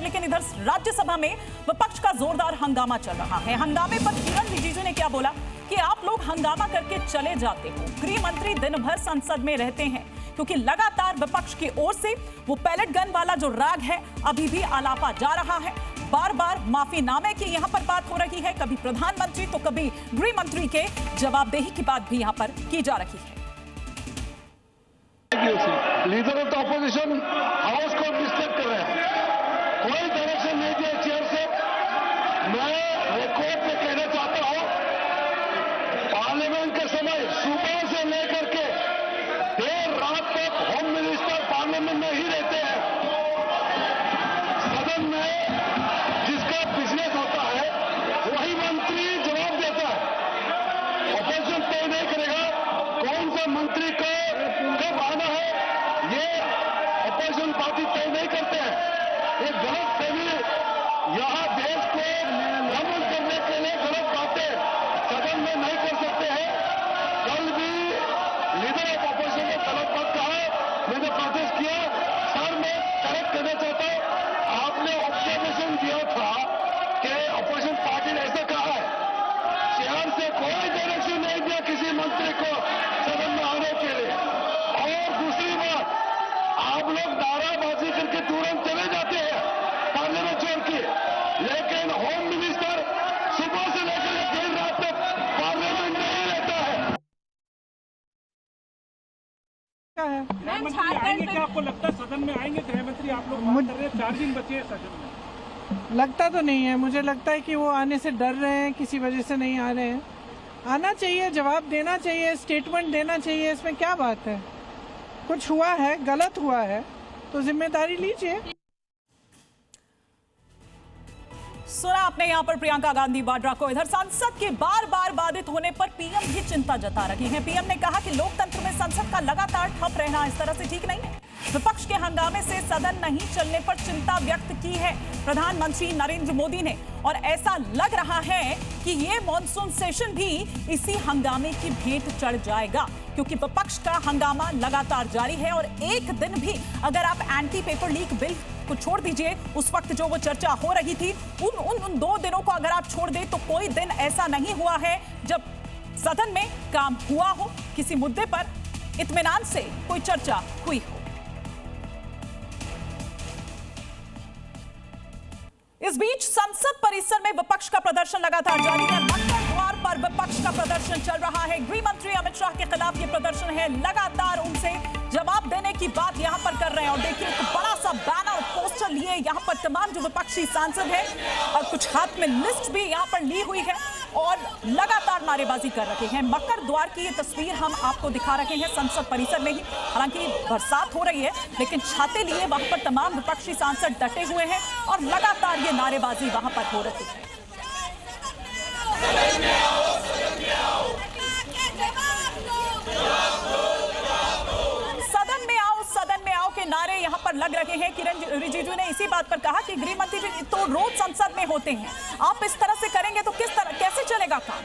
लेकिन इधर राज्यसभा में विपक्ष का जोरदार हंगामा चल रहा है। हंगामे पर किरण रिजिजू ने क्या बोला कि आप लोग हंगामा करके चले जाते हो। गृह मंत्री दिन भर संसद में रहते हैं क्योंकि लगातार विपक्ष की ओर से वो पैलेट गन वाला जो राग है अभी भी आलापा जा रहा है। बार बार माफीनामे की यहाँ पर बात हो रही है, कभी प्रधानमंत्री तो कभी गृह मंत्री के जवाबदेही की बात भी यहाँ पर की जा रही है। Leader of the opposition house को डिस्टर्ब कर रहे हैं, कोई डायरेक्शन नहीं दिया चेयर से। मैं रिकॉर्ड पे कहना चाहता हूं, पार्लियामेंट के समय सुबह से लेकर के देर रात तक होम मिनिस्टर पार्लियामेंट में ही रहते हैं। सदन में जिसका बिजनेस होता है वही मंत्री जवाब देता है। ऑपोजिशन तय नहीं करेगा कौन सा मंत्री को कब आना है, ये ऑपोजिशन पार्टी तय नहीं करते हैं। ये गलत फहमी यहाँ देश को भ्रमण करने के लिए गलत बातें सदन में नहीं कर सकते हैं। कल भी लीडर ऑफ ऑपोजिशन ने गलत बात कहा, मैंने प्रोटेस्ट किया। सर मैं करेक्ट करना चाहता हूं, आपने ऑब्जर्वेशन दिया था कि ऑपोजिशन पार्टी ने ऐसा कहा है, चेयर से कोई डायरेक्शन नहीं दिया किसी मंत्री को सदन में आने के लिए। और दूसरी बात, आप लोग नाराबाजी करके तुरंत चले जाते हैं पार्लियामेंट छोड़ के, लेकिन होम मिनिस्टर सुबह से लेकर देर रात तक पार्लियामेंट में ही रहता है। गृहमंत्री आएंगे क्या? आपको लगता है सदन में आएंगे गृहमंत्री? आप लोग बात कर रहे हैं 4 दिन बचे हैं सदन में। लगता तो नहीं है, मुझे लगता है कि वो आने से डर रहे हैं, किसी वजह से नहीं आ रहे हैं। आना चाहिए, जवाब देना चाहिए, स्टेटमेंट देना चाहिए, इसमें क्या बात है। कुछ हुआ है, गलत हुआ है तो जिम्मेदारी लीजिए। सुना आपने यहाँ पर प्रियंका गांधी वाड्रा को। इधर संसद के बार बार बाधित होने पर पीएम भी चिंता जता रही हैं। पीएम ने कहा कि लोकतंत्र में संसद का लगातार ठप रहना इस तरह से ठीक नहीं है। विपक्ष के हंगामे से सदन नहीं चलने पर चिंता व्यक्त की है प्रधानमंत्री नरेंद्र मोदी ने, और ऐसा लग रहा है कि ये मॉनसून सेशन भी इसी हंगामे की भेंट चढ़ जाएगा, क्योंकि विपक्ष का हंगामा लगातार जारी है। और एक दिन भी अगर आप एंटी पेपर लीक बिल को छोड़ दीजिए, उस वक्त जो वो चर्चा हो रही थी, उन 2 दिनों को अगर आप छोड़ दें तो कोई दिन ऐसा नहीं हुआ है जब सदन में काम हुआ हो, किसी मुद्दे पर इत्मीनान से कोई चर्चा हुई हो। इस बीच संसद परिसर में विपक्ष का प्रदर्शन लगातार जारी है। मक्कर द्वार पर विपक्ष का प्रदर्शन चल रहा है। गृह मंत्री अमित शाह के खिलाफ ये प्रदर्शन है, लगातार उनसे जवाब देने की बात यहां पर कर रहे हैं। और देखिए एक बड़ा सा बैनर पोस्टर लिए यहां पर तमाम जो विपक्षी सांसद हैं और कुछ हाथ में लिस्ट भी यहां पर ली हुई है और लगातार नारेबाजी कर रहे हैं। मक्कर द्वार की ये तस्वीर हम आपको दिखा रहे हैं संसद परिसर में ही। हालांकि बरसात हो रही है लेकिन छाते लिए वहां पर तमाम विपक्षी सांसद डटे हुए हैं और लगातार ये नारेबाजी वहां पर हो रही है। सदन में आओ के नारे यहां पर लग रहे हैं। किरण रिजिजू ने इसी बात पर कहा कि गृह मंत्री तो रोज संसद में होते हैं, आप इस तरह से करेंगे तो किस तरह कैसे चलेगा काम।